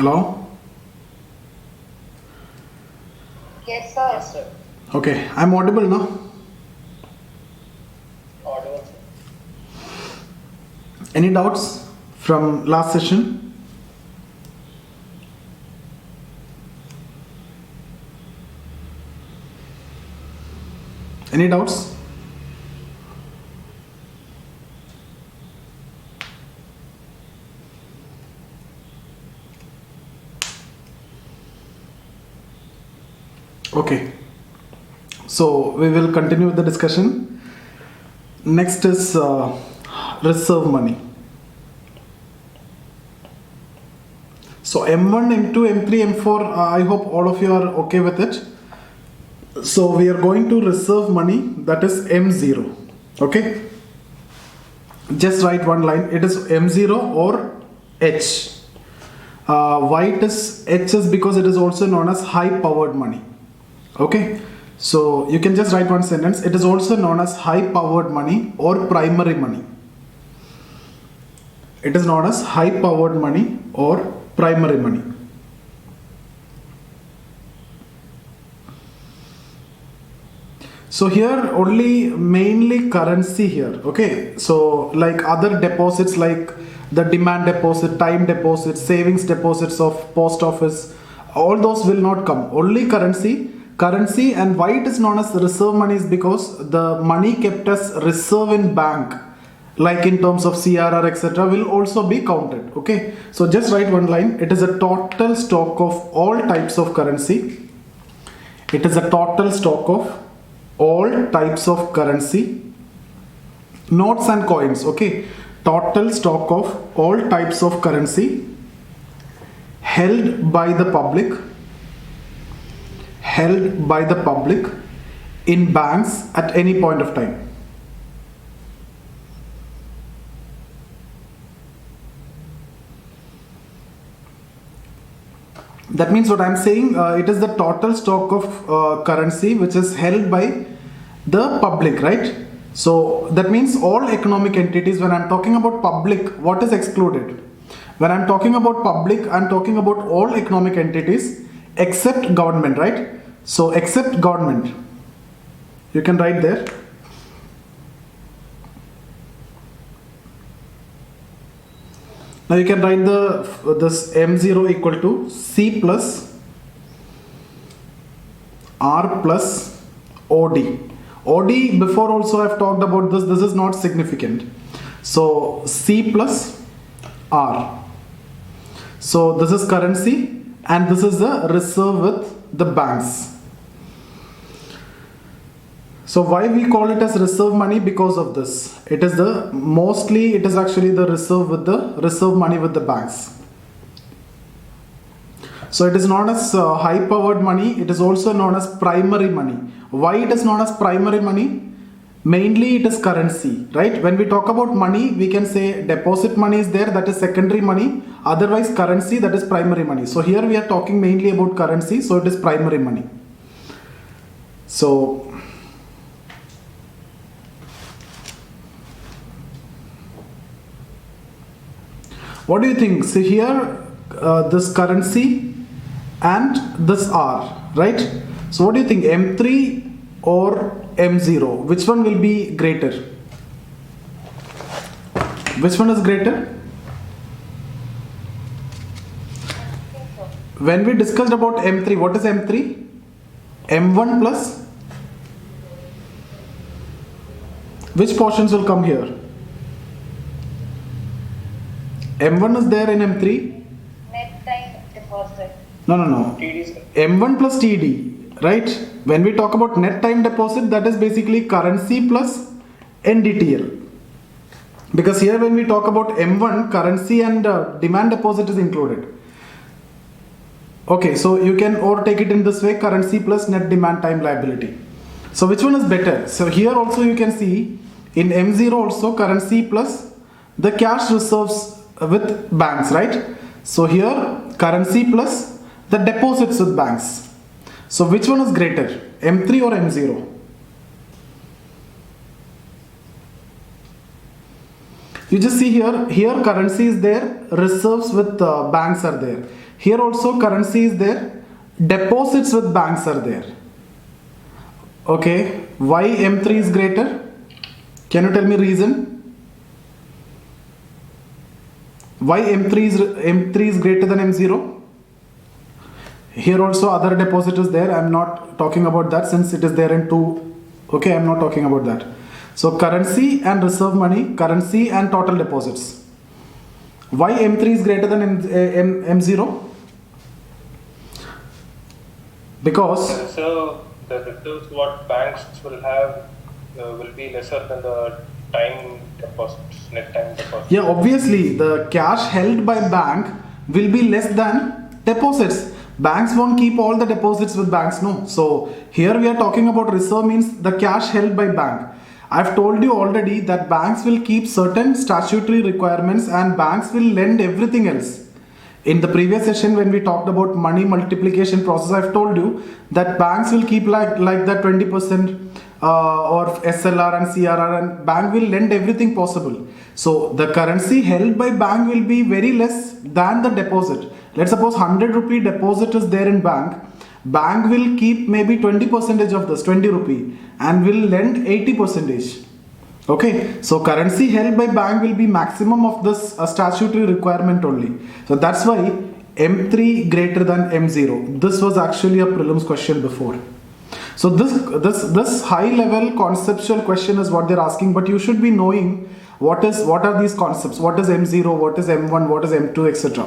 Hello? Yes, sir. Yes, sir. Okay, I'm audible now. Audible, sir. Any doubts from last session? Any doubts? Okay, so we will continue with the discussion. Next is reserve money. So M1, M2, M3, M4, I hope all of you are okay with it. So we are going to reserve money, that is M0. Okay, just write one line, it is M0 or H. Why it is H is because it is also known as high powered money. Okay, so you can just write one sentence, it is also known as high powered money or primary money. It is known as high powered money or primary money. So here only mainly currency here. Okay, so like other deposits like the demand deposit, time deposit, savings deposits of post office, all those will not come. Only currency. And why it is known as reserve money is because the money kept as reserve in bank, like in terms of CRR, etc., will also be counted. Okay, so just write one line, it is a total stock of all types of currency. It is a total stock of all types of currency, notes and coins. Okay, total stock of all types of currency held by the public in banks at any point of time. That means what I am saying, it is the total stock of currency which is held by the public, right? So that means all economic entities. When I am talking about public, what is excluded? When I am talking about public, I am talking about all economic entities except government, right? So except government, you can write there. Now you can write this M0 equal to C plus R plus OD. OD before also I have talked about this. This is not significant. So C plus R. So this is currency and this is the reserve with the banks. So why we call it as reserve money? Because of this. It is actually the reserve money with the banks. So it is known as high powered money. It is also known as primary money. Why it is known as primary money? Mainly it is currency, right? When we talk about money, we can say deposit money is there, that is secondary money. Otherwise currency, that is primary money. So here we are talking mainly about currency, so it is primary money. So what do you think? So here this currency and this R, right? So what do you think, M3 or M0? Which one will be greater? Which one is greater? When we discussed about M3, what is M3? M1 plus? Which portions will come here? M1 is there in M3? Net time deposit. No. M1 plus TD, right? When we talk about net time deposit, that is basically currency plus NDTL. Because here when we talk about M1, currency and demand deposit is included. Okay, so you can or take it in this way, currency plus net demand time liability. So which one is better? So here also you can see in M0 also currency plus the cash reserves with banks, right? So here currency plus the deposits with banks. So which one is greater, M3 or M0? You just see here currency is there, reserves with banks are there. Here also currency is there. Deposits with banks are there. Okay, why M3 is greater? Can you tell me reason? Why M3 is greater than M0? Here also other deposit is there. I'm not talking about that since it is there in two. Okay, I'm not talking about that. So currency and reserve money, currency and total deposits. Why M3 is greater than M0? Because So the reserves what banks will have will be lesser than the time deposits, net time deposits. yeah, obviously the cash held by bank will be less than deposits. Banks won't keep all the deposits with banks, no. So here we are talking about reserve means the cash held by bank. I've told you already that banks will keep certain statutory requirements and banks will lend everything else. In the previous session when we talked about money multiplication process, I've told you that banks will keep like that 20% or SLR and CRR, and bank will lend everything possible. So the currency held by bank will be very less than the deposit. Let's suppose 100 rupee deposit is there in bank. Bank will keep maybe 20% of this 20 rupee and will lend 80%. Okay, so currency held by bank will be maximum of this statutory requirement only. So that's why M3 greater than M0. This was actually a prelims question before. So this high level conceptual question is what they're asking, but you should be knowing what are these concepts, what is M0, what is M1, what is M2, etc.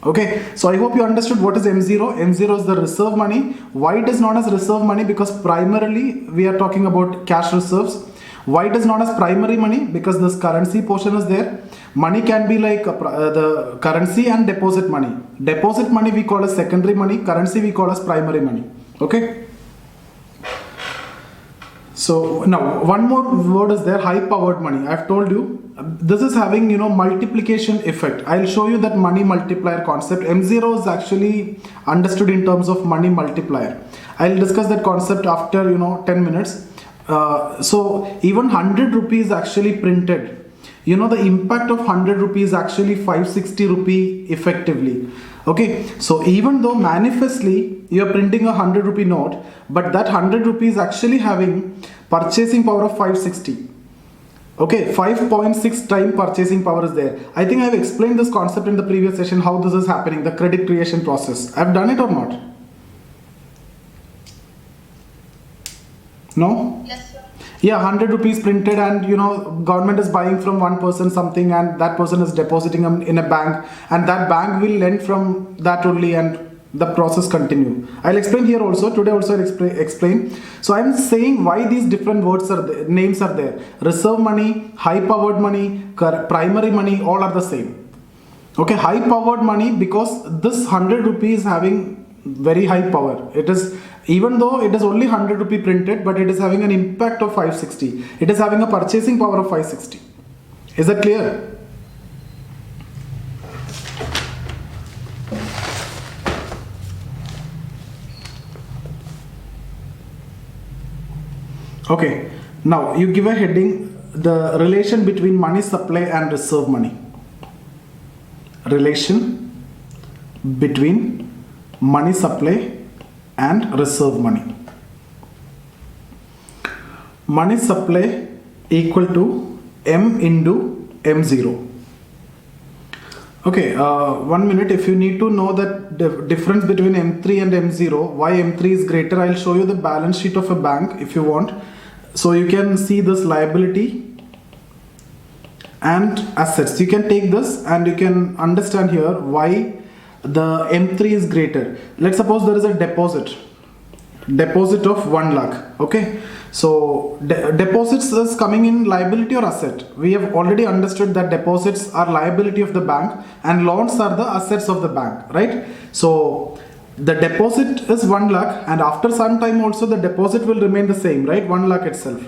Okay, so I hope you understood what is M0. M0 is the reserve money. Why it is known as reserve money? Because primarily we are talking about cash reserves. Why it is known as primary money? Because this currency portion is there. Money can be like the currency and deposit money. Deposit money we call as secondary money. Currency we call as primary money. Okay. So now one more word is there, high powered money. I've told you this is having multiplication effect. I'll show you that money multiplier concept. M0 is actually understood in terms of money multiplier. I'll discuss that concept after 10 minutes. So even 100 rupees actually printed. The impact of 100 rupees actually 560 rupee effectively. Okay, so even though manifestly you are printing a 100 rupee note, but that 100 rupees actually having purchasing power of 560. Okay, 5.6 time purchasing power is there. I think I've explained this concept in the previous session, how this is happening, the credit creation process. I've done it or not? No? Yes, sir. Yeah, 100 rupees printed and government is buying from one person something and that person is depositing them in a bank and that bank will lend from that only and the process continue. I'll explain here also, today also I'll explain. So I'm saying why these different words are there, names are there. Reserve money, high powered money, primary money, all are the same. Okay, high powered money because this 100 rupees having very high power. It is, even though it is only 100 rupee printed, but it is having an impact of 560. It is having a purchasing power of 560. Is that clear? Okay, now you give a heading, the relation between money supply and reserve money. Relation between money supply and reserve money. Money supply equal to M into M0. Okay, 1 minute. If you need to know that difference between M3 and M0, why M3 is greater, I'll show you the balance sheet of a bank if you want. So you can see this liability and assets. You can take this and you can understand here why the M3 is greater. Let's suppose there is a deposit of 1 lakh. Okay, so deposits is coming in liability or asset. We have already understood that deposits are liability of the bank and loans are the assets of the bank, right? So the deposit is 1 lakh and after some time also the deposit will remain the same, right? 1 lakh itself.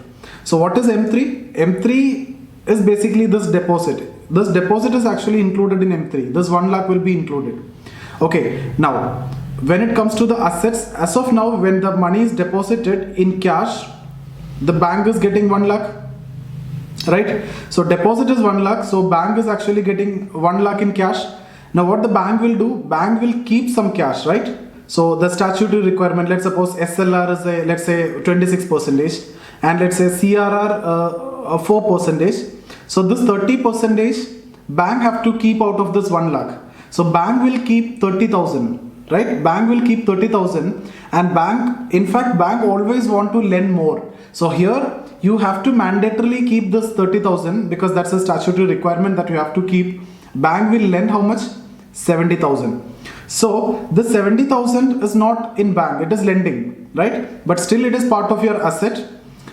So what is M3? M3 is basically this deposit. This deposit is actually included in M3. This 1 lakh will be included. Okay, now when it comes to the assets, as of now when the money is deposited in cash, the bank is getting 1 lakh, right? So deposit is 1 lakh, so bank is actually getting 1 lakh in cash Now what the bank will do, bank will keep some cash, right? So the statutory requirement, let's suppose SLR is a, let's say 26%, and let's say CRR 4%. So this 30% bank have to keep out of this 1 lakh. So bank will keep 30,000, right? Bank will keep 30,000, and bank, in fact, bank always want to lend more. So here you have to mandatorily keep this 30,000 because that's a statutory requirement that you have to keep. Bank will lend how much? 70,000. So this 70,000 is not in bank, it is lending, right? But still it is part of your asset.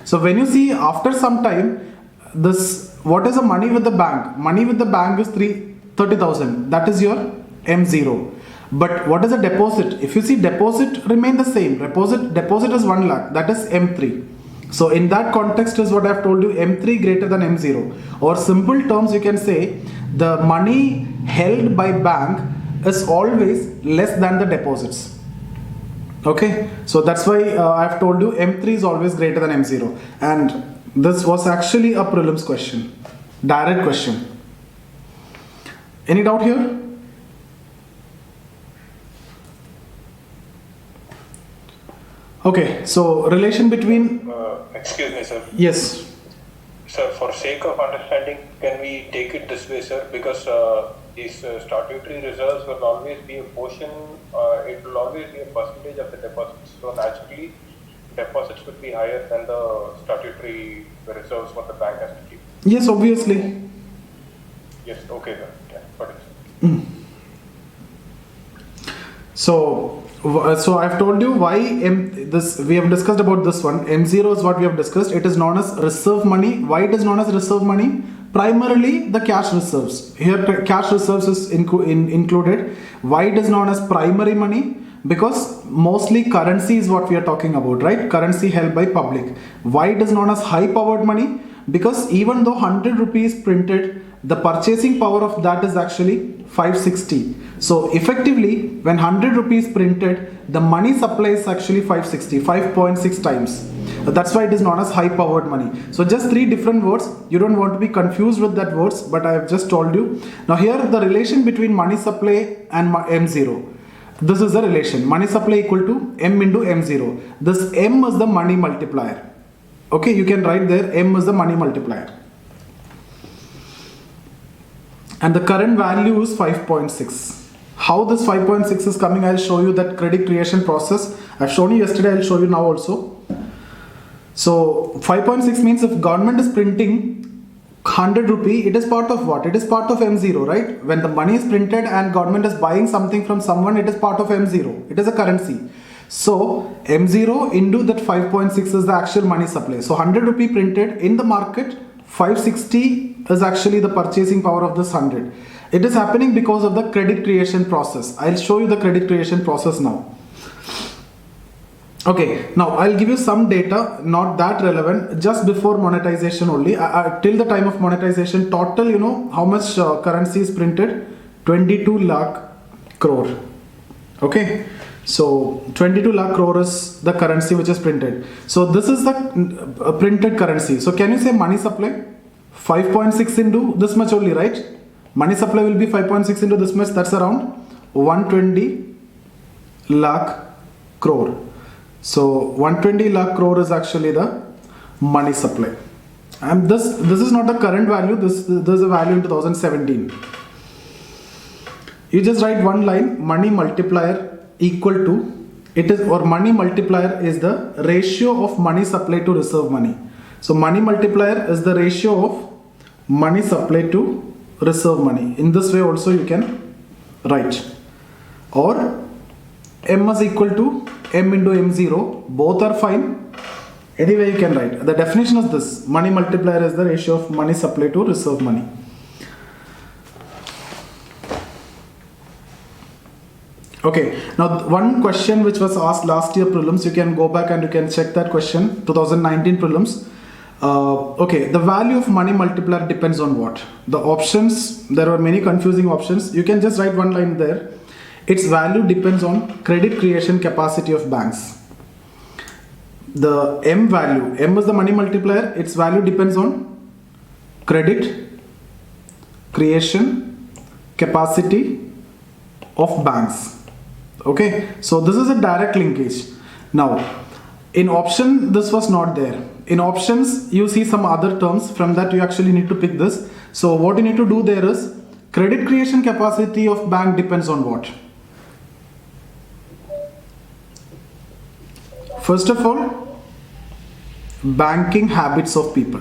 So when you see after some time, this, what is the money with the bank? Money with the bank is 30,000. That is your M0. But what is a deposit? If you see, deposit remain the same. Deposit is 1 lakh. That is M3. So in that context is what I have told you, M3 greater than M0. Or simple terms, you can say the money held by bank is always less than the deposits. Okay, so that's why I have told you M3 is always greater than M0. And this was actually a prelims question, direct question. Any doubt here? Okay, so relation between... Excuse me, sir. Yes. Sir, for sake of understanding, can we take it this way, sir? Because these statutory reserves will always be a portion, it will always be a percentage of the deposits. So naturally, deposits will be higher than the statutory reserves what the bank has to keep. Yes, obviously. Yes, okay, sir. Yeah, got it. So I've told you why we have discussed about this one. M0 is what we have discussed. It is known as reserve money. Why it is known as reserve money? Primarily the cash reserves. Here cash reserves is included. Why it is known as primary money? Because mostly currency is what we are talking about, right? Currency held by public. Why it is known as high powered money? Because even though 100 rupees printed, the purchasing power of that is actually 560. So effectively, when 100 rupees printed, the money supply is actually 560, 5.6 times. That's why it is known as high powered money. So just 3 different words. You don't want to be confused with that words, but I have just told you. Now here the relation between money supply and M0. This is the relation. Money supply equal to M into M0. This M is the money multiplier. Okay, you can write there M is the money multiplier. And the current value is 5.6. How this 5.6 is coming, I'll show you that credit creation process. I've shown you yesterday, I'll show you now also. So 5.6 means if government is printing 100 rupee, it is part of what? It is part of M0, right? When the money is printed and government is buying something from someone, it is part of M0. It is a currency. So M0 into that 5.6 is the actual money supply. So 100 rupee printed in the market, 560 is actually the purchasing power of this 100. It is happening because of the credit creation process. I'll show you the credit creation process now. Okay, now I'll give you some data, not that relevant, just before monetization only. Till the time of monetization, total, you know, how much currency is printed? 22 lakh crore. Okay, so 22 lakh crore is the currency which is printed. So this is the printed currency. So can you say money supply? 5.6 into this much only, right? Money supply will be 5.6 into this much, that's around 120 lakh crore. So 120 lakh crore is actually the money supply. And this is not the current value, this is a value in 2017. You just write one line, money multiplier equal to, it is, or money multiplier is the ratio of money supply to reserve money. So money multiplier is the ratio of money supply to reserve money. In this way also you can write. Or M is equal to M into M0, both are fine. Anyway you can write. The definition is this, money multiplier is the ratio of money supply to reserve money. Okay, now one question which was asked last year prelims, you can go back and you can check that question, 2019 prelims. Okay, the value of money multiplier depends on what? The options, there are many confusing options. You can just write one line there. Its value depends on credit creation capacity of banks. The M value, M is the money multiplier, its value depends on credit creation capacity of banks. Okay, so this is a direct linkage. Now, in option, this was not there. In options, you see some other terms. From that, you actually need to pick this. So what you need to do there is, credit creation capacity of bank depends on what? First of all, banking habits of people.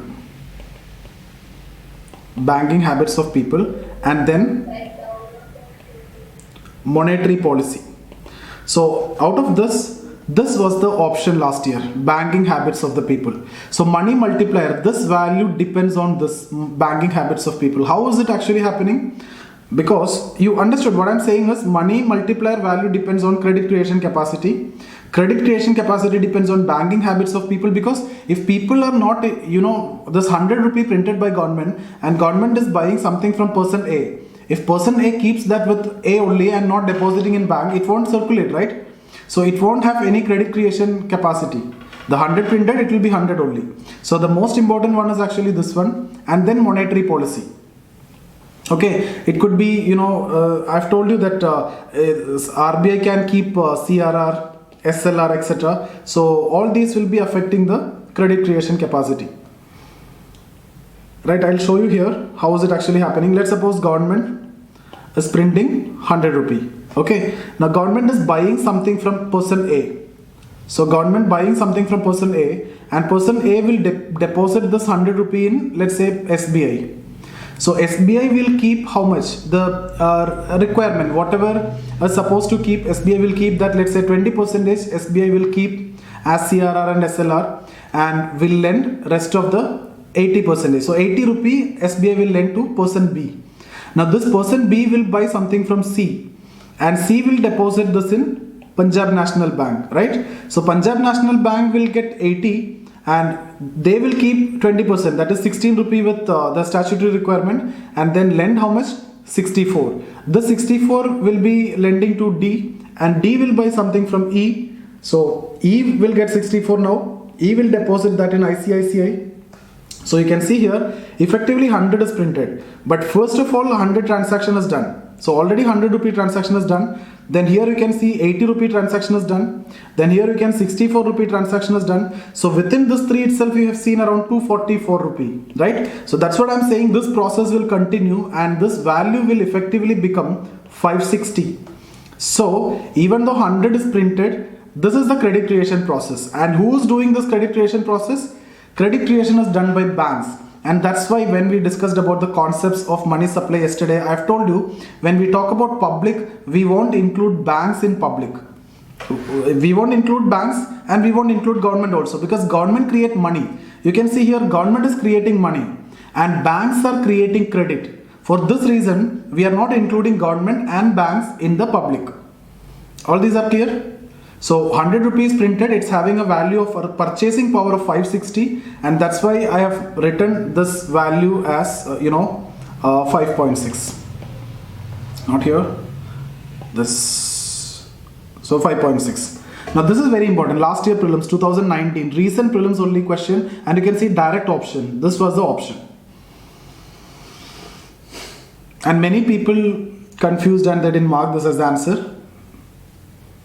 Banking habits of people, and then monetary policy. So out of this was the option last year, banking habits of the people. So money multiplier, this value depends on this banking habits of people. How is it actually happening? Because you understood what I'm saying is, money multiplier value depends on credit creation capacity. Credit creation capacity depends on banking habits of people, because if people are not, this 100 rupee printed by government and government is buying something from person A. If person A keeps that with A only and not depositing in bank, it won't circulate, right? So it won't have any credit creation capacity. The 100 printed, it will be 100 only. So the most important one is actually this one, and then monetary policy. Okay, it could be, I've told you that RBI can keep CRR, SLR, etc. So all these will be affecting the credit creation capacity. Right, I'll show you here how is it actually happening. Let's suppose government is printing 100 rupee. Okay, now government is buying something from person A. So government buying something from person A, and person A will deposit this 100 rupee in, let's say, SBI. So SBI will keep how much? The requirement, whatever is supposed to keep, SBI will keep that, let's say 20% SBI will keep as CRR and SLR, and will lend rest of the 80%. So 80 rupee SBI will lend to person B. Now this person B will buy something from C, and C will deposit this in Punjab National Bank, right? So Punjab National Bank will get 80 and they will keep 20%, that is 16 rupee with the statutory requirement, and then lend how much? 64. The 64 will be lending to D, and D will buy something from E. So E will get 64 now. E will deposit that in ICICI. So you can see here, effectively 100 is printed. But first of all, 100 transaction is done. So already 100 rupee transaction is done. Then here you can see 80 rupee transaction is done. Then here you can 64 rupee transaction is done. So within this three itself, you have seen around 244 rupee, right? So that's what I'm saying. This process will continue, and this value will effectively become 560. So even though 100 is printed, this is the credit creation process. And who is doing this credit creation process? Credit creation is done by banks. And that's why when we discussed about the concepts of money supply yesterday, I've told you, when we talk about public, we won't include banks in public. We won't include banks, and we won't include government also, because government create money. You can see here, government is creating money and banks are creating credit. For this reason, we are not including government and banks in the public. All these are clear? So 100 rupees printed, it's having a value of purchasing power of 560, and that's why I have written this value as 5.6. Not here. This. So 5.6. Now this is very important. Last year prelims 2019, recent prelims only question, and you can see direct option. This was the option. And many people confused and they didn't mark this as the answer.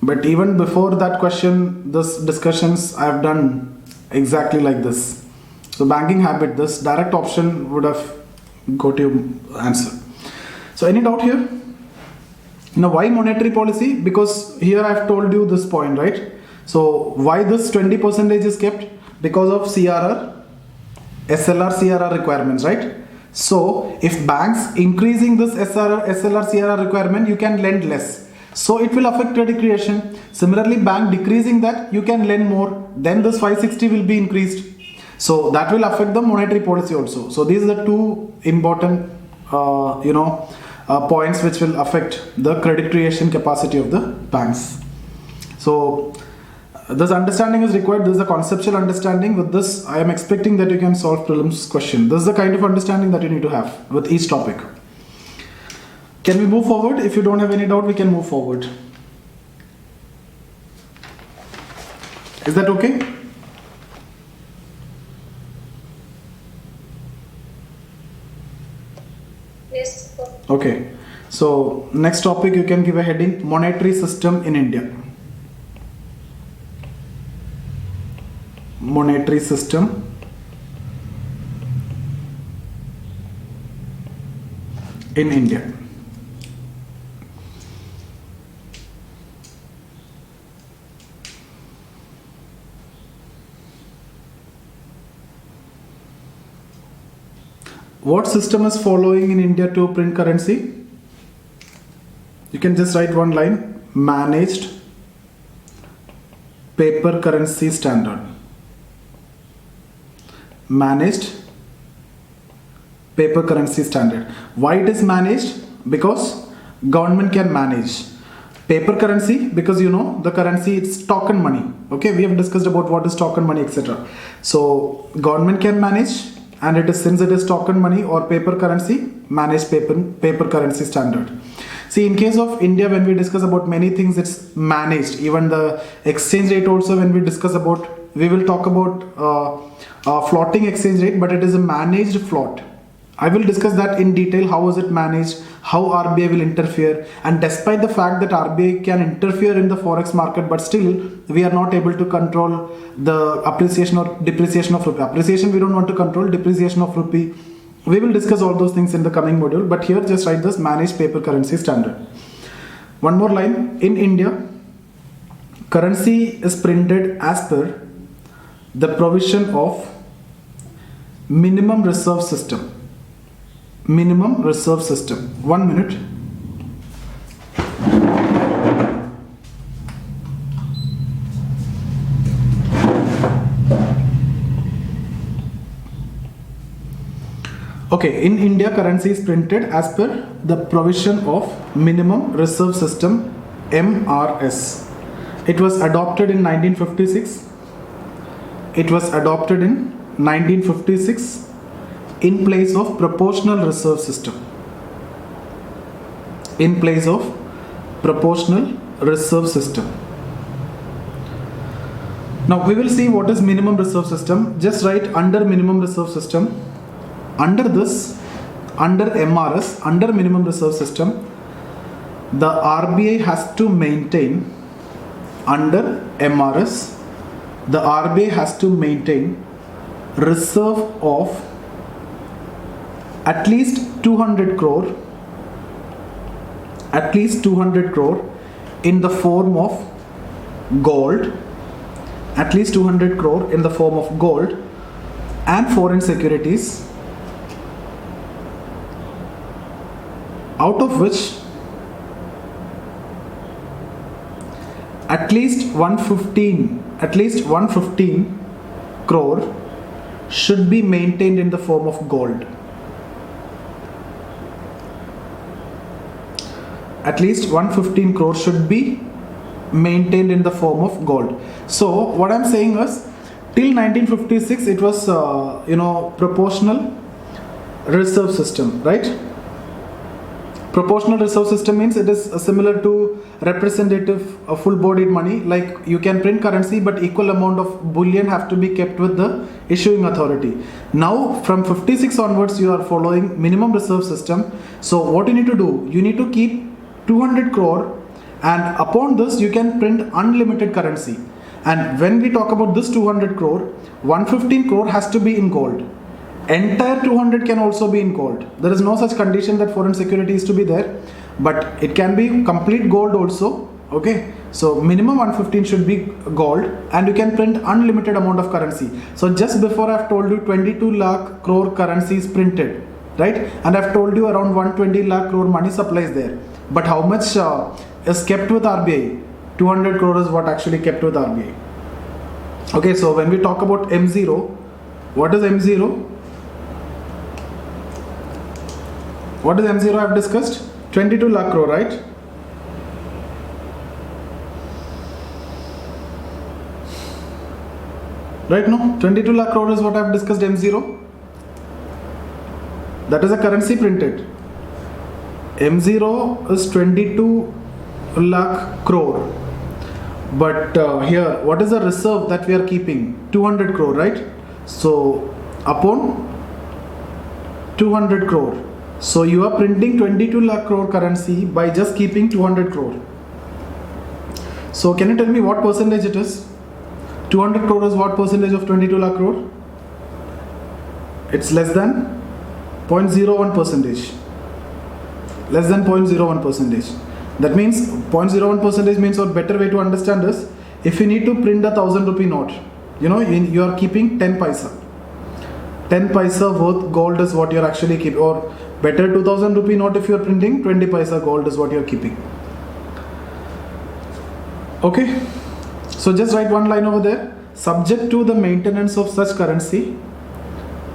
But even before that question, this discussions I have done exactly like this. So banking habit, this direct option would have got you answer. So any doubt here? Now why monetary policy? Because here I have told you this point, right? So why this 20% is kept? Because of CRR, SLR, CRR requirements, right? So if banks increasing this SLR, CRR requirement, you can lend less. So it will affect credit creation. Similarly, bank decreasing that, you can lend more, then this 560 will be increased. So that will affect the monetary policy also. So these are the two important points which will affect the credit creation capacity of the banks. So this understanding is required. This is a conceptual understanding. With this, I am expecting that you can solve prelims question. This is the kind of understanding that you need to have with each topic. Can we move forward? If you don't have any doubt, we can move forward. Is that okay? Yes, sir. Okay. So next topic, you can give a heading: monetary system in India. Monetary system in India. What system is following in India to print currency? You can just write one line: managed paper currency standard. Managed paper currency standard. Why it is managed? Because government can manage paper currency, because you know the currency, it's token money. Okay, we have discussed about what is token money, etc. So government can manage, and it is, since it is token money or paper currency, managed paper currency standard. See, in case of India, when we discuss about many things, it's managed. Even the exchange rate also, when we discuss about, we will talk about floating exchange rate, but it is a managed float. I will discuss that in detail. How is it managed? How RBI will interfere? And despite the fact that RBI can interfere in the forex market, but still we are not able to control the appreciation or depreciation of rupee. Appreciation we don't want to control, depreciation of rupee. We will discuss all those things in the coming module. But here just write this: managed paper currency standard. One more line: in India, currency is printed as per the provision of minimum reserve system. Minimum reserve system. 1 minute. Okay, in India, currency is printed as per the provision of minimum reserve system, MRS. It was adopted in 1956. It was adopted in 1956 in place of proportional reserve system. In place of proportional reserve system. Now we will see what is minimum reserve system. Just write under minimum reserve system. Under this, under MRS, under minimum reserve system, the RBI has to maintain, under MRS, the RBI has to maintain reserve of at least 200 crore, at least 200 crore in the form of gold, at least 200 crore in the form of gold and foreign securities, out of which at least 115 crore should be maintained in the form of gold. At least 115 crore should be maintained in the form of gold. So what I'm saying is, till 1956 it was proportional reserve system, right? Proportional reserve system means it is similar to representative full-bodied money. Like you can print currency, but equal amount of bullion have to be kept with the issuing authority. Now from 56 onwards you are following minimum reserve system. So what you need to do, you need to keep 200 crore, and upon this you can print unlimited currency. And when we talk about this 200 crore, 115 crore has to be in gold. Entire 200 can also be in gold. There is no such condition that foreign security is to be there, but it can be complete gold also. Okay, so minimum 115 should be gold, and you can print unlimited amount of currency. So just before I've told you 22 lakh crore currency is printed, right? And I've told you around 120 lakh crore money supply is there. But how much is kept with RBI? 200 crore is what actually kept with RBI. Okay, so when we talk about M0, what is M0? What is M0 I have discussed? 22 lakh crore, right? Right, no? 22 lakh crore is what I have discussed, M0. That is a currency printed. M0 is 22 lakh crore. But here, what is the reserve that we are keeping? 200 crore, right? So, upon 200 crore, So you are printing 22 lakh crore currency by just keeping 200 crore. So can you tell me what percentage it is? 200 crore is what percentage of 22 lakh crore? It's less than 0.01 percentage. Less than 0.01 percentage. That means 0.01 percentage means, or better way to understand is, if you need to print a 1,000 rupee note, you are keeping 10 paisa. 10 paisa worth gold is what you're actually keeping, or better 2,000 rupee note if you're printing, 20 paisa gold is what you're keeping. Okay, so just write one line over there. Subject to the maintenance of such currency,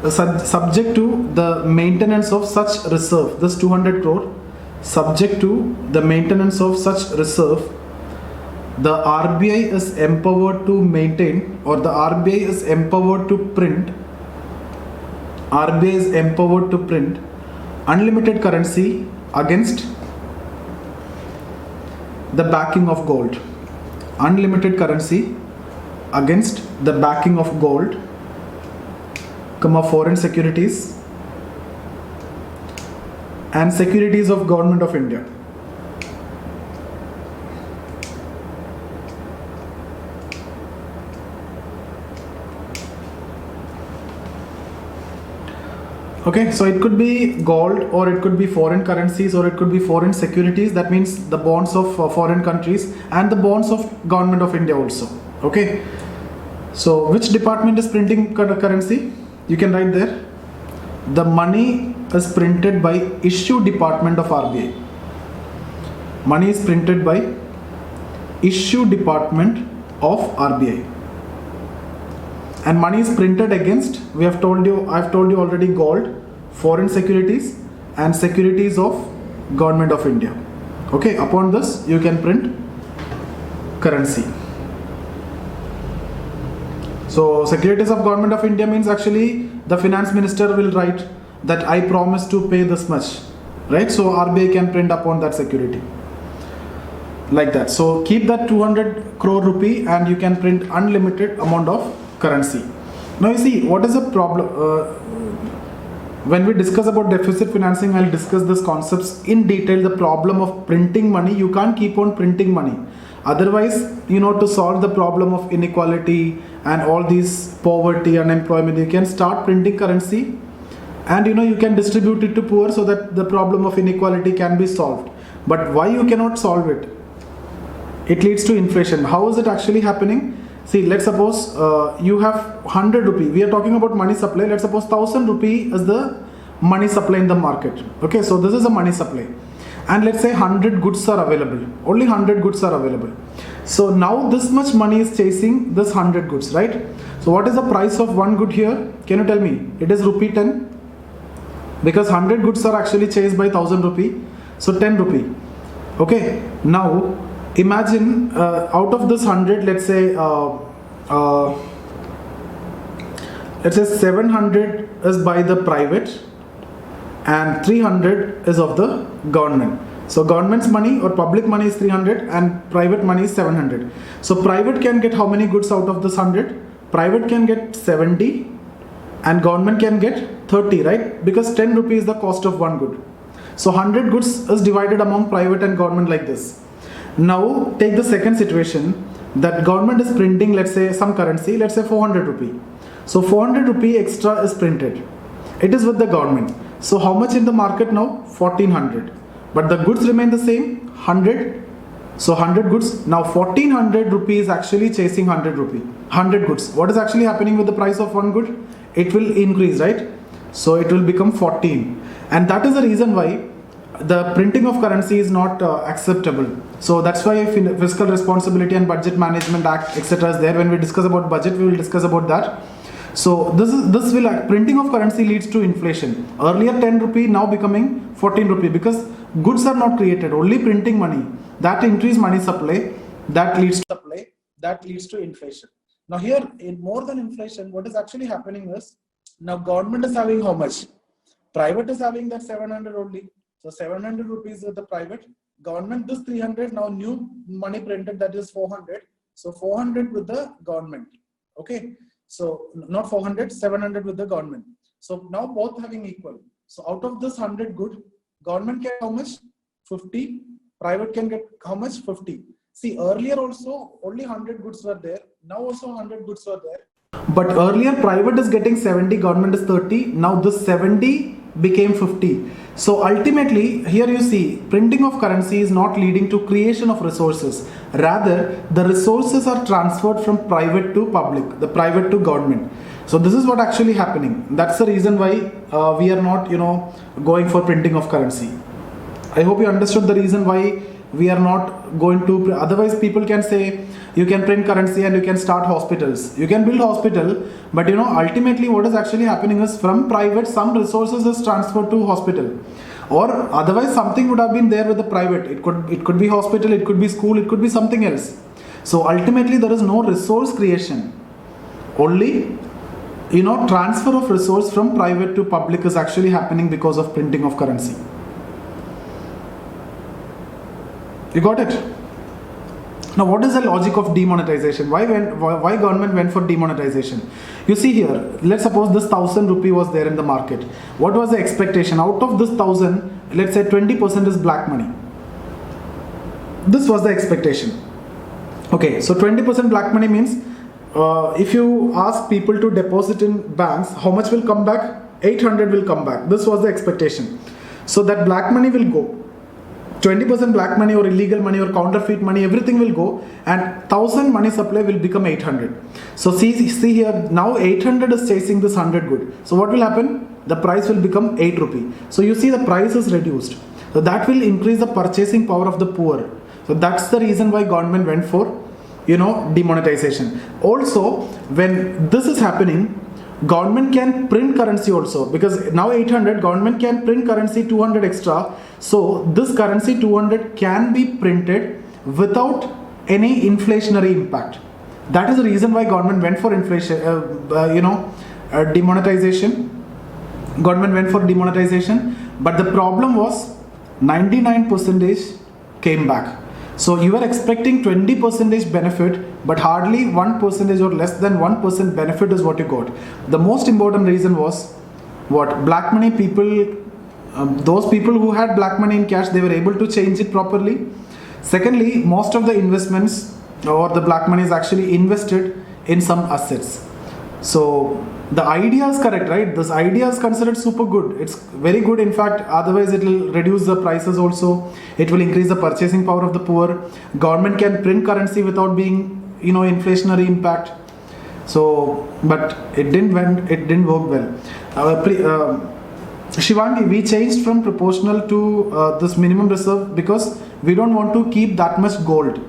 subject to the maintenance of such reserve, this 200 crore, subject to the maintenance of such reserve, the RBI is empowered to maintain, or the RBI is empowered to print, RBI is empowered to print unlimited currency against the backing of gold. Unlimited currency against the backing of gold, foreign securities and securities of Government of India. Okay, so it could be gold, or it could be foreign currencies, or it could be foreign securities. That means the bonds of foreign countries and the bonds of Government of India also. Okay, so which department is printing currency? You can write there. The money is printed by issue department of RBI. Money is printed by issue department of RBI. And money is printed against, I've told you already, gold, foreign securities and securities of Government of India. Okay, upon this you can print currency. So securities of Government of India means actually the finance minister will write that I promise to pay this much, right? So RBI can print upon that security like that. So keep that 200 crore rupee and you can print unlimited amount of currency. Now you see what is the problem. When we discuss about deficit financing, I'll discuss this concepts in detail. The problem of printing money, you can't keep on printing money. Otherwise, to solve the problem of inequality and all these poverty, unemployment, you can start printing currency and you can distribute it to poor so that the problem of inequality can be solved. But why you cannot solve it? It leads to inflation. How is it actually happening? See, let's suppose you have 100 rupee. We are talking about money supply. Let's suppose 1,000 rupee is the money supply in the market. Okay, so this is a money supply. And let's say 100 goods are available. Only 100 goods are available. So now this much money is chasing this 100 goods, right? So what is the price of one good here? Can you tell me? It is rupee 10. Because 100 goods are actually chased by 1,000 rupee. So 10 rupee. Okay, now imagine out of this 100, let's say 700 is by the private and 300 is of the government. So government's money or public money is 300 and private money is 700. So private can get how many goods out of this 100? Private can get 70 and government can get 30, right? Because 10 rupees is the cost of one good. So 100 goods is divided among private and government like this. Now take the second situation that government is printing, let's say some currency, let's say 400 rupee. So 400 rupee extra is printed. It is with the government. So how much in the market now? 1400. But the goods remain the same, 100. So 100 goods. Now 1400 rupees actually chasing 100 rupee. 100 goods. What is actually happening with the price of one good? It will increase, right? So it will become 14. And that is the reason why the printing of currency is not acceptable. So that's why Fiscal Responsibility and Budget Management Act, etc. is there. When we discuss about budget, we will discuss about that. So printing of currency leads to inflation. Earlier 10 rupee, now becoming 14 rupee because goods are not created, only printing money. That increase money supply, that leads to inflation. Now here, in more than inflation, what is actually happening is, now government is having how much? Private is having that 700 only. So 700 rupees with the private. Government this 300, now new money printed, that is 400. So 400 with the government. Okay. So not 400, 700 with the government. So now both having equal. So out of this 100 good, government get how much? 50. Private can get how much? 50. See, earlier also only 100 goods were there. Now also 100 goods were there. But earlier private is getting 70, government is 30. Now this 70 became 50. So ultimately, here you see, printing of currency is not leading to creation of resources. Rather, the resources are transferred from private to public, the private to government. So this is what actually happening. That's the reason why we are not, going for printing of currency. I hope you understood the reason why we are not going to. Otherwise, people can say you can print currency and you can start hospitals. You can build hospital, but ultimately what is actually happening is from private some resources is transferred to hospital, or otherwise something would have been there with the private. It could be hospital, it could be school, it could be something else. So ultimately there is no resource creation. Only transfer of resource from private to public is actually happening because of printing of currency. You got it? Now, what is the logic of demonetization? Why government went for demonetization? You see here, let's suppose this 1,000 rupee was there in the market. What was the expectation? Out of this 1,000, let's say 20% is black money. This was the expectation. Okay, so 20% black money means if you ask people to deposit in banks, how much will come back? 800 will come back. This was the expectation. So that black money will go. 20% black money or illegal money or counterfeit money, everything will go, and 1,000 money supply will become 800. So see here, now 800 is chasing this 100 good. So what will happen? The price will become 8 rupee. So you see the price is reduced. So that will increase the purchasing power of the poor. So that's the reason why government went for, demonetization. Also, when this is happening, government can print currency also, because now 800, government can print currency 200 extra. So this currency 200 can be printed without any inflationary impact. That is the reason why government went for demonetization. Government went for demonetization, but the problem was 99% came back. So you are expecting 20% benefit, but hardly 1% or less than 1% benefit is what you got. The most important reason was what? Black money people, those people who had black money in cash, they were able to change it properly. Secondly, most of the investments or the black money is actually invested in some assets. So the idea is correct, right? This idea is considered super good. It's very good. In fact, otherwise it will reduce the prices also. It will increase the purchasing power of the poor. Government can print currency without being, inflationary impact. So, but it didn't work well. Shivangi, we changed from proportional to this minimum reserve because we don't want to keep that much gold.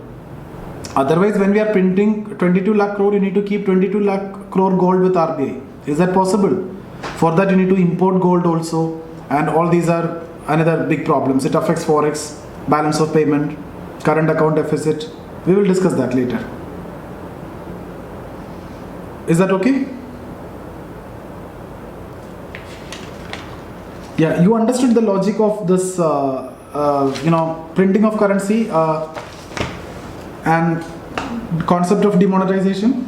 Otherwise, when we are printing 22 lakh crore, you need to keep 22 lakh crore gold with RBI. Is that possible? For that, you need to import gold also, and all these are another big problems. It affects forex, balance of payment, current account deficit. We will discuss that later. Is that okay? Yeah, you understood the logic of this, printing of currency and concept of demonetization.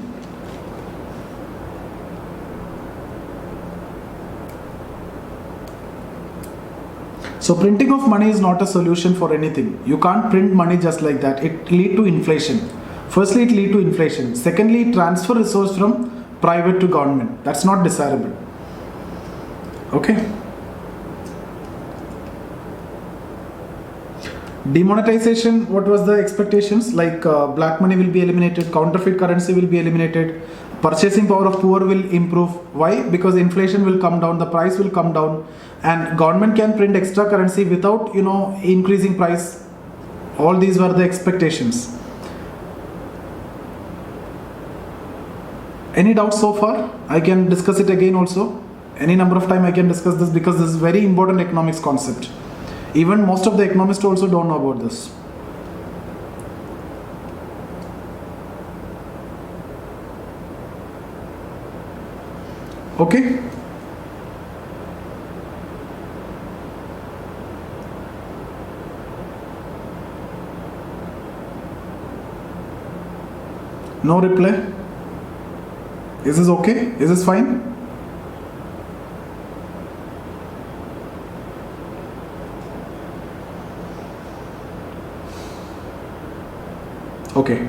So printing of money is not a solution for anything. You can't print money just like that. It lead to inflation. Firstly, it lead to inflation. Secondly, it transfer resource from private to government. That's not desirable. Okay. Demonetization, what was the expectations? Like black money will be eliminated, counterfeit currency will be eliminated, purchasing power of poor will improve. Why? Because inflation will come down, the price will come down, and government can print extra currency without increasing price. All these were the expectations. Any doubts so far? I can discuss it again also. Any number of time I can discuss this because this is very important economics concept. Even most of the economists also don't know about this. Okay? No reply? Is this okay? Is this fine? Okay.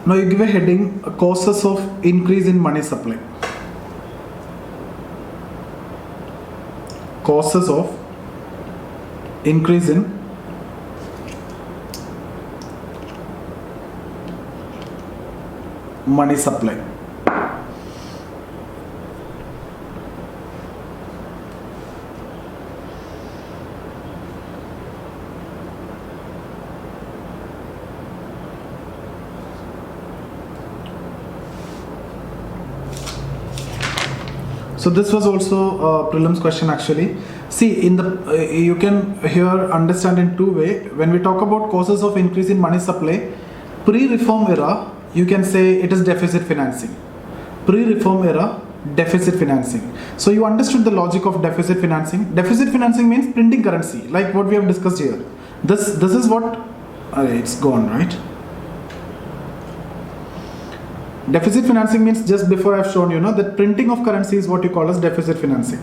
Now you give a heading, causes of increase in money supply. Causes of increase in money supply. So this was also a prelims question actually. See, in the you can here understand in two way. When we talk about causes of increase in money supply, pre-reform era, you can say it is deficit financing. Pre-reform era, deficit financing. So you understood the logic of deficit financing. Deficit financing means printing currency, like what we have discussed here. This is what it's gone, right? Deficit financing means, just before I've shown you, that printing of currency is what you call as deficit financing.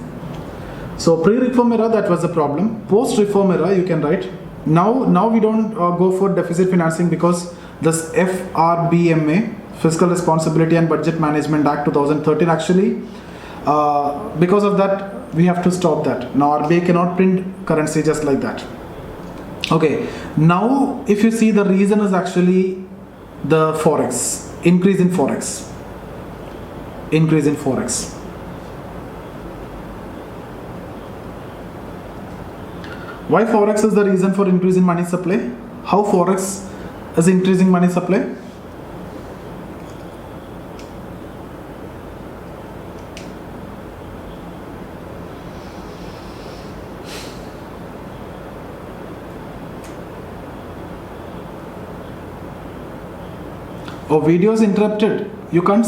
So pre-reform era, that was the problem. Post-reform era, you can write. Now we don't go for deficit financing because this FRBMA, Fiscal Responsibility and Budget Management Act 2013, actually, because of that, we have to stop that. Now RBI cannot print currency just like that. Okay, now if you see, the reason is actually the forex. Increase in forex. Increase in forex. Why forex is the reason for increase in money supply? How forex is increasing money supply? Oh, video is interrupted. You can't.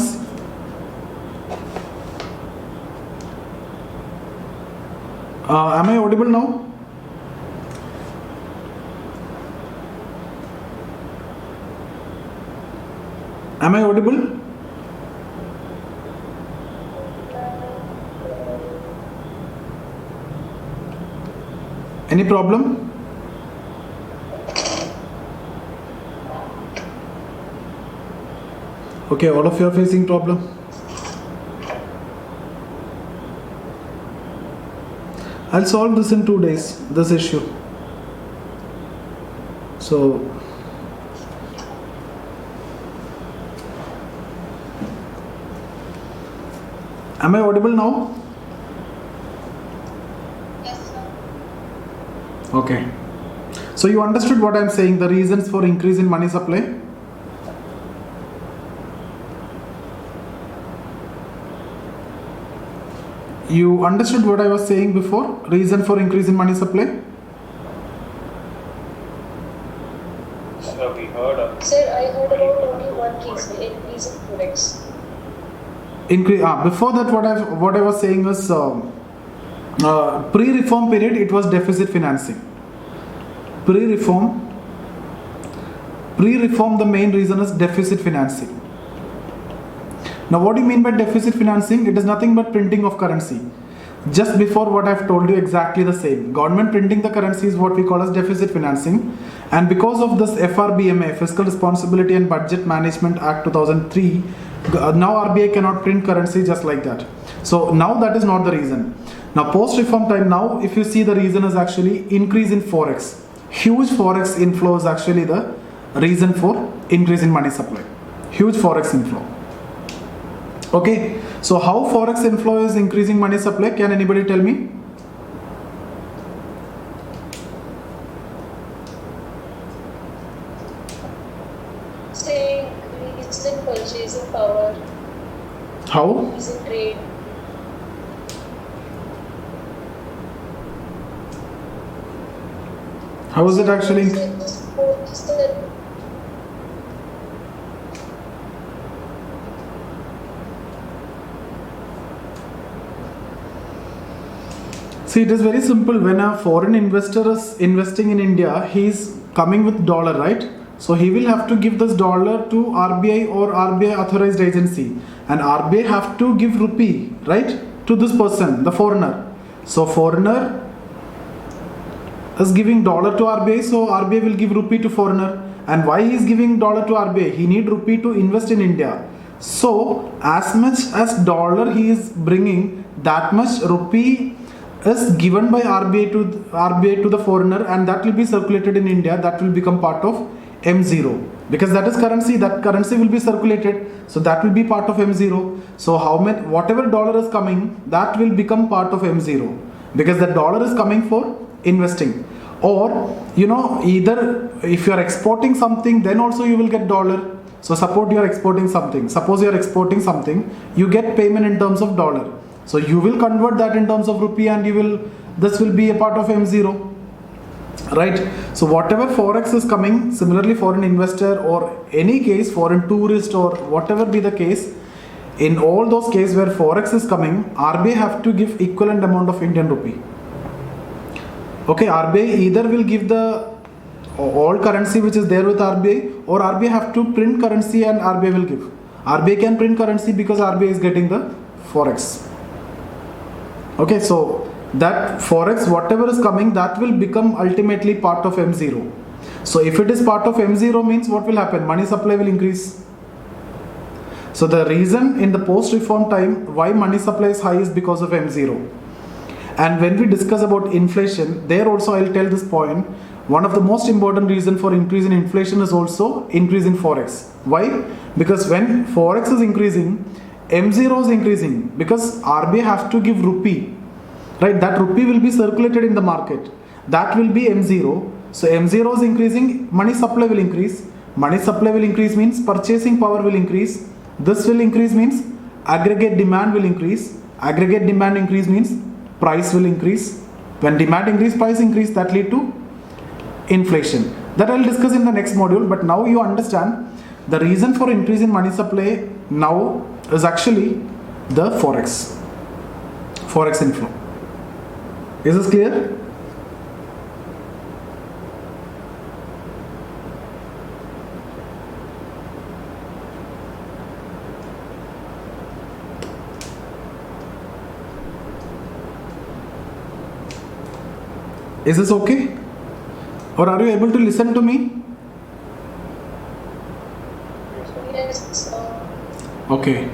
Am I audible now? Am I audible? Any problem? Okay, all of you are facing problem. I'll solve this in 2 days, this issue. So, am I audible now? Yes, sir. Okay. So you understood what I'm saying, the reasons for increase in money supply? You understood what I was saying before? Reason for increase in money supply? So we heard. Sir, I heard about only one case, increase in forex. Before that, what I was saying is pre-reform period, it was deficit financing. Pre-reform, the main reason is deficit financing. Now, what do you mean by deficit financing? It is nothing but printing of currency. Just before what I've told you, exactly the same. Government printing the currency is what we call as deficit financing. And because of this FRBMA, Fiscal Responsibility and Budget Management Act 2003, now RBI cannot print currency just like that. So now that is not the reason. Now post-reform time, now if you see, the reason is actually increase in forex. Huge forex inflow is actually the reason for increase in money supply. Huge forex inflow. Okay, so how forex inflow is increasing money supply? Can anybody tell me? Say increase in purchasing power, How? increase in trade. How is it actually? See, it is very simple. When a foreign investor is investing in India, he is coming with dollar, right? So he will have to give this dollar to RBI or RBI authorized agency, and RBI have to give rupee, right, to this person, the foreigner. So foreigner is giving dollar to RBI, so RBI will give rupee to foreigner. And why he is giving dollar to RBI? He need rupee to invest in India. So as much as dollar he is bringing, that much rupee is given by RBI to the foreigner, and that will be circulated in India. That will become part of M0, because that is currency. That currency will be circulated, so that will be part of M0. So whatever dollar is coming, that will become part of M0, because the dollar is coming for investing. Or either if you are exporting something, then also you will get dollar. So suppose you are exporting something, you get payment in terms of dollar. So you will convert that in terms of rupee, and this will be a part of M0. Right? So whatever forex is coming, similarly foreign investor or any case foreign tourist or whatever be the case, in all those cases where forex is coming, RBI have to give equivalent amount of Indian rupee. Okay, RBI either will give the all currency which is there with RBI, or RBI have to print currency and RBI will give. RBI can print currency because RBI is getting the forex. Okay, so that forex, whatever is coming, that will become ultimately part of M0. So if it is part of M0 means what will happen? Money supply will increase. So the reason in the post-reform time why money supply is high is because of M0. And when we discuss about inflation, there also I'll tell this point. One of the most important reason for increase in inflation is also increase in forex. Why? Because when forex is increasing, M0 is increasing, because RBI have to give rupee. Right, that rupee will be circulated in the market. That will be M0. So M0 is increasing, money supply will increase. Money supply will increase means purchasing power will increase. This will increase means aggregate demand will increase. Aggregate demand increase means price will increase. When demand increase, price increase, that lead to inflation. That I will discuss in the next module. But now you understand the reason for increase in money supply now is actually the forex inflow. Is this clear? Is this okay? Or are you able to listen to me? Yes, Okay.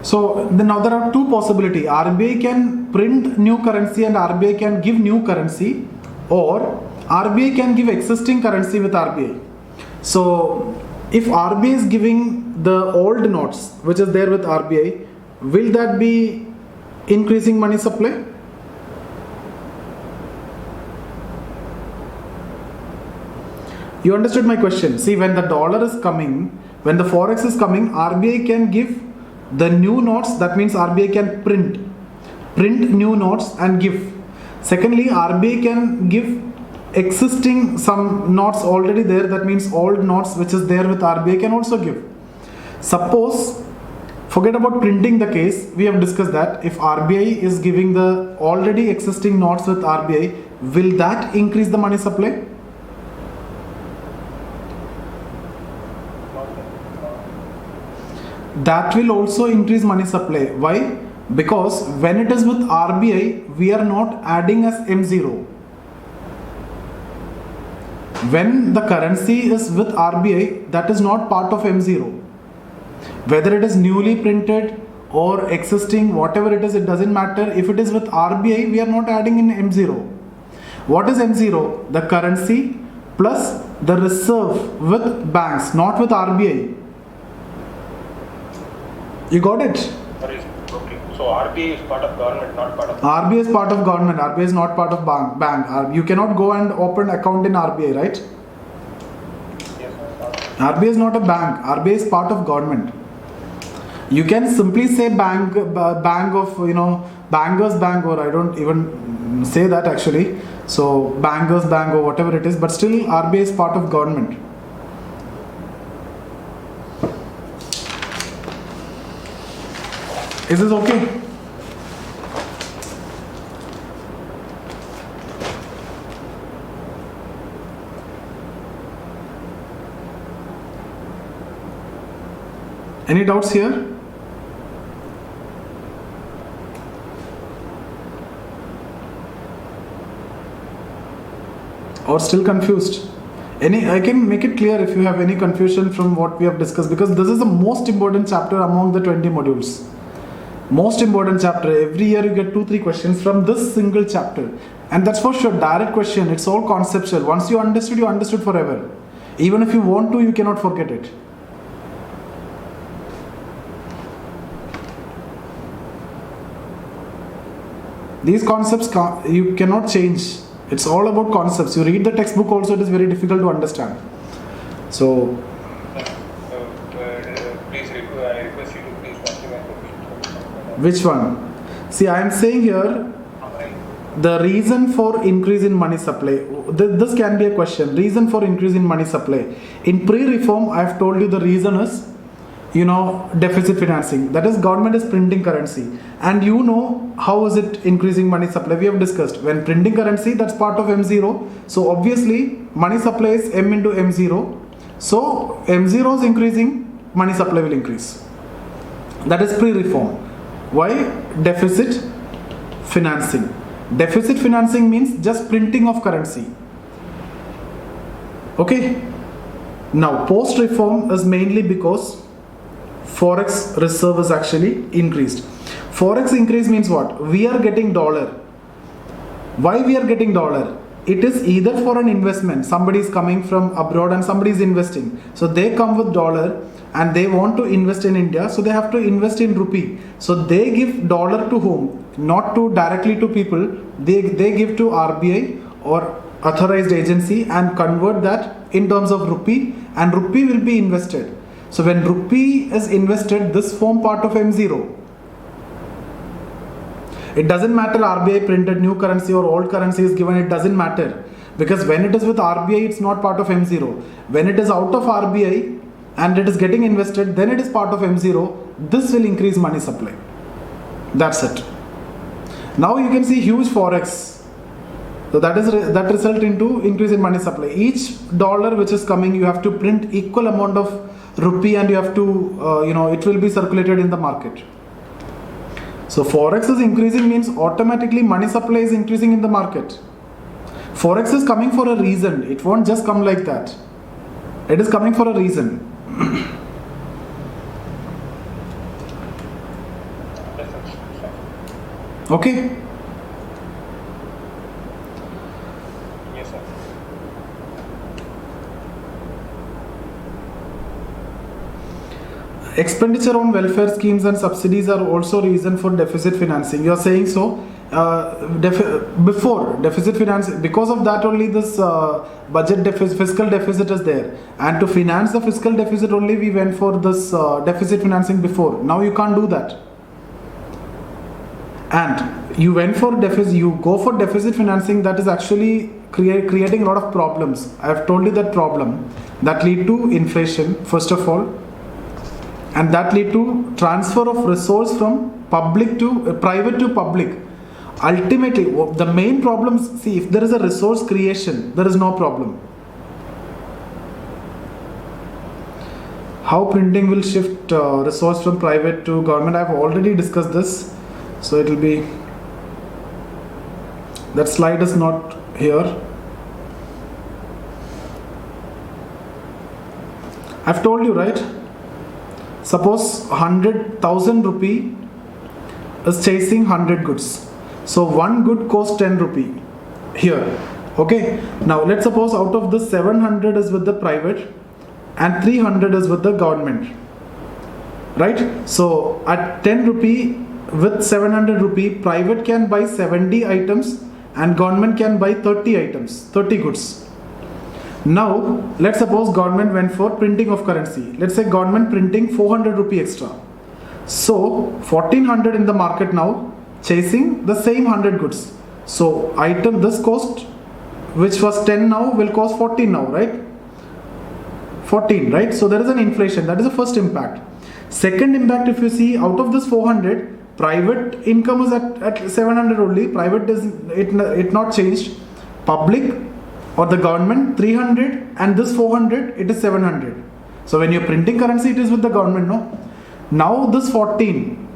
So now there are two possibilities. RBI can print new currency and RBI can give new currency, or RBI can give existing currency with RBI. So if RBI is giving the old notes which is there with RBI, will that be increasing money supply? You understood my question? See, when the dollar is coming, when the forex is coming, RBI can give the new notes. That means RBI can print new notes and give. Secondly, RBI can give existing some notes already there. That means old notes which is there with RBI can also give. Suppose, forget about printing the case, we have discussed that. If RBI is giving the already existing notes with RBI, will that increase the money supply? That will also increase money supply. Why? Because when it is with RBI, we are not adding as M0. When the currency is with RBI, that is not part of M0. Whether it is newly printed or existing, whatever it is, it doesn't matter. If it is with RBI, we are not adding in M0. What is M0? The currency plus the reserve with banks, not with RBI. You got it? Okay. So RBI is part of government, not part of... RBI is part of government. RBI is not part of bank. You cannot go and open account in RBI, right? Yes, RBI is not a bank. RBI is part of government. You can simply say bank of, bankers bank, or I don't even say that actually. So bankers bank or whatever it is, but still RBI is part of government. Is this okay? Any doubts here? or still confused? I can make it clear if you have any confusion from what we have discussed, because this is the most important chapter among the 20 modules. Most important chapter. Every year you get 2-3 questions from this single chapter, and that's for sure direct question. It's all conceptual. Once you understood forever. Even if you want to, you cannot forget it. These concepts you cannot change. It's all about concepts. You read the textbook also, it is very difficult to understand. So Please, I request you to please once again repeat. which one? See, I am saying here the reason for increase in money supply. This can be a question. Reason for increase in money supply. In pre-reform, I have told you the reason is, deficit financing. That is, government is printing currency. And how is it increasing money supply? We have discussed. When printing currency, that's part of M0. So obviously, money supply is M into M0. So M0 is increasing, money supply will increase. That is pre-reform. Why? Deficit financing. Deficit financing means just printing of currency. Okay. Now, post-reform is mainly because forex reserve is actually increased. Forex increase means what? We are getting dollar. Why we are getting dollar? It is either for an investment. Somebody is coming from abroad and somebody is investing. So they come with dollar and they want to invest in India. So they have to invest in rupee. So they give dollar to whom? Not to directly to people. They give to RBI or authorized agency and convert that in terms of rupee, and rupee will be invested. So when rupee is invested, this form part of M0. It doesn't matter RBI printed new currency or old currency is given, it doesn't matter. Because when it is with RBI, it's not part of M0. When it is out of RBI and it is getting invested, then it is part of M0. This will increase money supply. That's it. Now you can see huge forex. So that result into increase in money supply. Each dollar which is coming, you have to print equal amount of rupee and you have to, it will be circulated in the market. So forex is increasing means automatically money supply is increasing in the market. Forex is coming for a reason. It won't just come like that. It is coming for a reason. Okay. Yes, sir. Expenditure on welfare schemes and subsidies are also reason for deficit financing. You are saying so. Before deficit financing, because of that only this budget deficit, fiscal deficit is there, and to finance the fiscal deficit only we went for this deficit financing before. Now you can't do that, and you went for deficit. You go for deficit financing. That is actually creating a lot of problems. I have told you that problem that lead to inflation first of all, and that lead to transfer of resource from public to private to public. Ultimately, the main problems, see, if there is a resource creation, there is no problem. How printing will shift resource from private to government, I have already discussed this. So it will be, that slide is not here. I've told you, right? Suppose 100,000 rupee is chasing 100 goods. So one good costs 10 rupee here. Okay. Now let's suppose out of this 700 is with the private and 300 is with the government. Right? So at 10 rupee with 700 rupee, private can buy 70 items and government can buy 30 items, 30 goods. Now let's suppose government went for printing of currency. Let's say government printing 400 rupee extra. So 1400 in the market now, chasing the same 100 goods. So item this cost which was 10 now will cost 14 now, right? 14, right? So there is an inflation. That is the first impact. Second impact, if you see, out of this 400, private income is at 700 only. Private is it not changed. Public or the government 300 and this 400, it is 700. So when you're printing currency, it is with the government, no? Now this 14,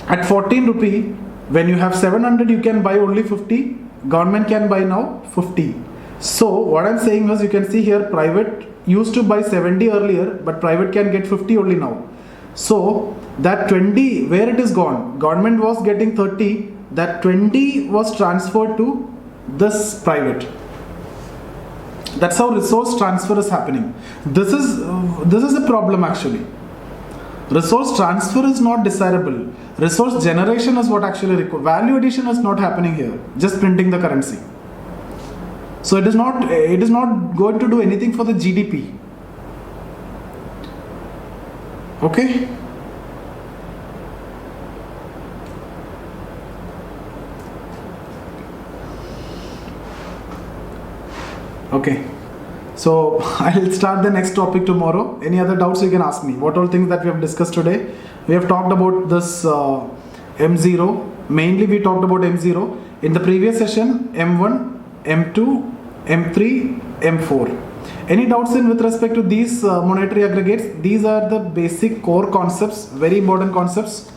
at 14 rupee, when you have 700, you can buy only 50. Government can buy now 50. So what I'm saying is, you can see here private used to buy 70 earlier, but private can get 50 only now. So that 20, where it is gone? Government was getting 30, that 20 was transferred to this private. That's how resource transfer is happening. This is the problem actually. Resource transfer is not desirable. Resource generation is what actually required. Value addition is not happening here. Just printing the currency. So it is not going to do anything for the GDP. Okay. Okay. So I'll start the next topic tomorrow. Any other doubts you can ask me. What all things that we have discussed today? We have talked about this M0. Mainly we talked about M0. In the previous session, M1, M2, M3, M4. Any doubts in with respect to these monetary aggregates? These are the basic core concepts, very important concepts.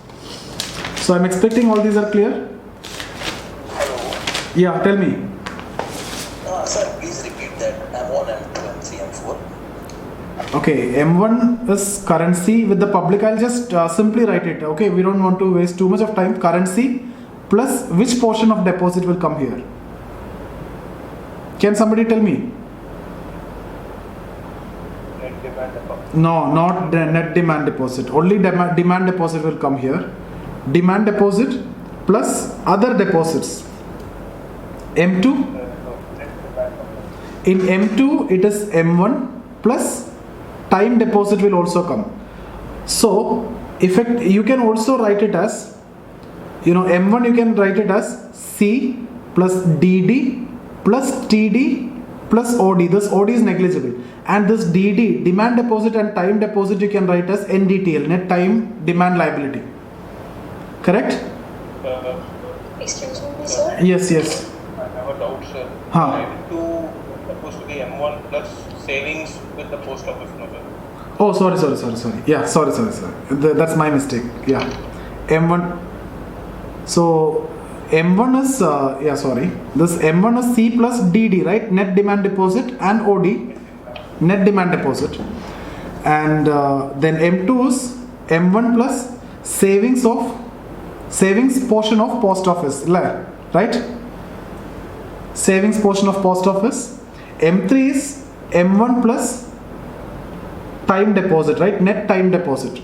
So I'm expecting all these are clear. Hello. Yeah, tell me. Sir, please repeat that. M1, M2, M3, M4. Okay, M1 is currency with the public. I'll just simply write it. Okay, we don't want to waste too much of time. Currency plus which portion of deposit will come here? Can somebody tell me? Net demand deposit. No, not the net demand deposit. Only demand deposit will come here. Demand deposit plus other deposits. M2. No, net demand deposit. In M2 it is M1 plus time deposit will also come. So effect you can also write it as, M1 you can write it as C plus DD plus TD plus OD. This OD is negligible, and this DD, demand deposit and time deposit, you can write as NDTL, net time demand liability. Correct? Excuse me, sir. Yes. I have a doubt, sir. Huh. M2 supposed to be M1 plus savings with the post office, no, sir? Oh, sorry. Yeah, sorry. That's my mistake. Yeah. M1. So M1 is, this M1 is C plus DD, right? Net demand deposit and OD, net demand deposit. And then M2 is M1 plus savings portion of post office, right? Savings portion of post office. M3 is M1 plus time deposit, right? Net time deposit.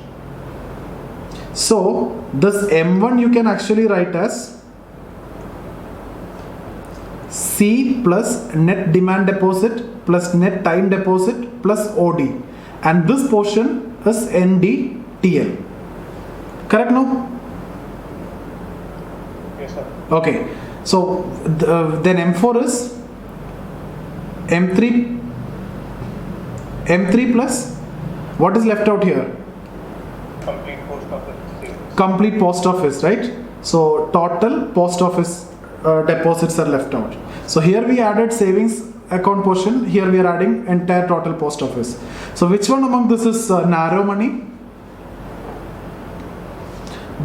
So this M1 you can actually write as C plus net demand deposit plus net time deposit plus OD, and this portion is NDTL. Correct now? Yes, sir. Okay. So then M4 is M3 plus what is left out here? Complete post office savings. Complete post office, right? So total post office deposits are left out. So here we added savings account portion, here we are adding entire total post office. So which one among this is narrow money?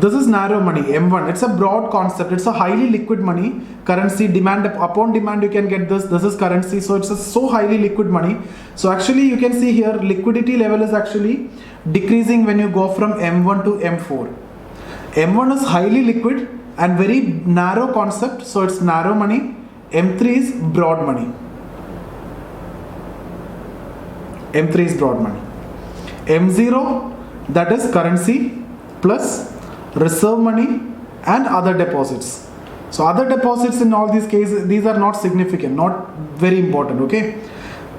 This is narrow money, M1. It's a broad concept. It's a highly liquid money. Currency demand, upon demand you can get this. This is currency. So it's so highly liquid money. So actually you can see here liquidity level is actually decreasing when you go from M1 to M4. M1 is highly liquid and very narrow concept. So it's narrow money. M3 is broad money. M3 is broad money. M0, that is currency plus reserve money and other deposits. So other deposits in all these cases, these are not significant, not very important, okay?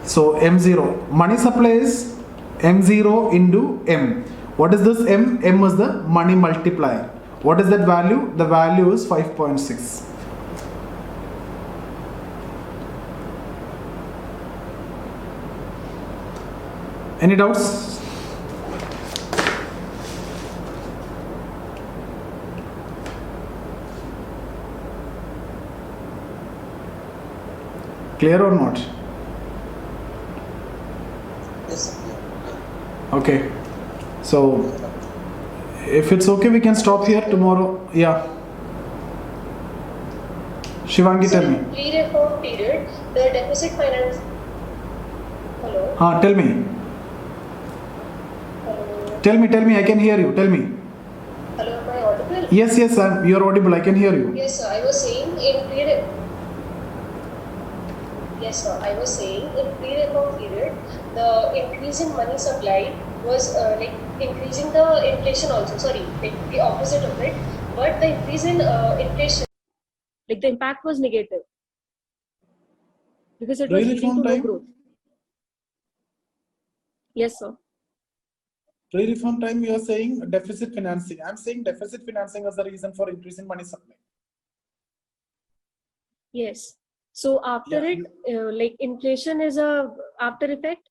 So M0, money supply is M0 into M. What is this M? M is the money multiplier. What is that value? The value is 5.6. Any doubts? Clear or not? Yes, sir. Okay. So if it's okay, we can stop here tomorrow. Yeah. Shivangi, So tell in me. pre-reform period, the deficit finance. Hello. Tell me. Hello. Tell me. I can hear you. Tell me. Hello. Am I audible? Yes, you're audible. I can hear you. Yes, sir. I was saying in Yes, sir. I was saying in pre-reform period, the increase in money supply was like increasing the inflation also. Sorry, like the opposite of it. But the increase in inflation, like the impact was negative because it was leading Pre-reform to no time. growth. Yes, sir. Pre-reform time, you are saying deficit financing. I'm saying deficit financing is the reason for increasing money supply. Yes. So after Yeah. it, like inflation is a after effect.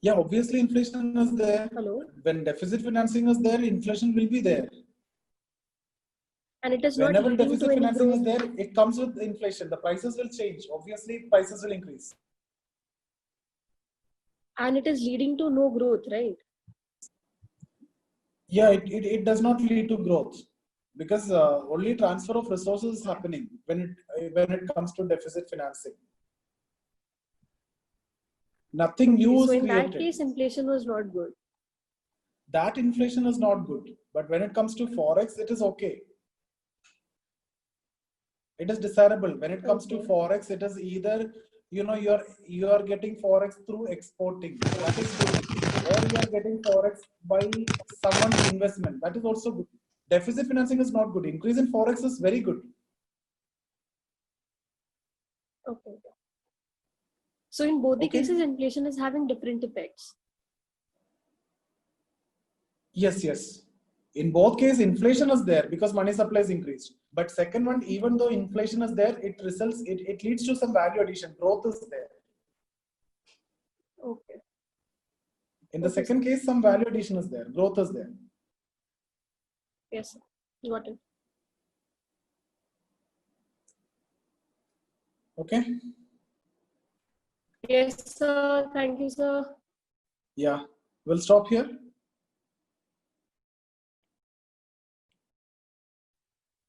Yeah, obviously inflation is there. Hello. When deficit financing is there, inflation will be there. And it is not Whenever leading to deficit any financing is growth. there, it comes with inflation. The prices will change. Obviously, prices will increase. And it is leading to no growth, right? Yeah, it does not lead to growth because only transfer of resources is happening when it comes to deficit financing. Nothing Okay, new so is in that created. case, inflation was not good. That inflation is not good. But when it comes to forex, it is okay. It is desirable. When it comes to Okay. forex, it is either you are getting forex through exporting. That is good. Or you are getting forex by someone's investment. That is also good. Deficit financing is not good. Increase in forex is very good. Okay. So in both the Okay. cases, inflation is having different effects. Yes. In both cases, inflation is there because money supply is increased. But second one, even though inflation is there, it leads to some value addition. Growth is there. Okay. In the Okay, second sir. case, some value addition is there. Growth is there. Yes, sir. Got it. Okay. Yes, sir. Thank you, sir. Yeah. We'll stop here.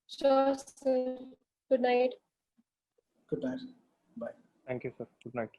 Sure, sir. Good night. Good night. Bye. Thank you, sir. Good night.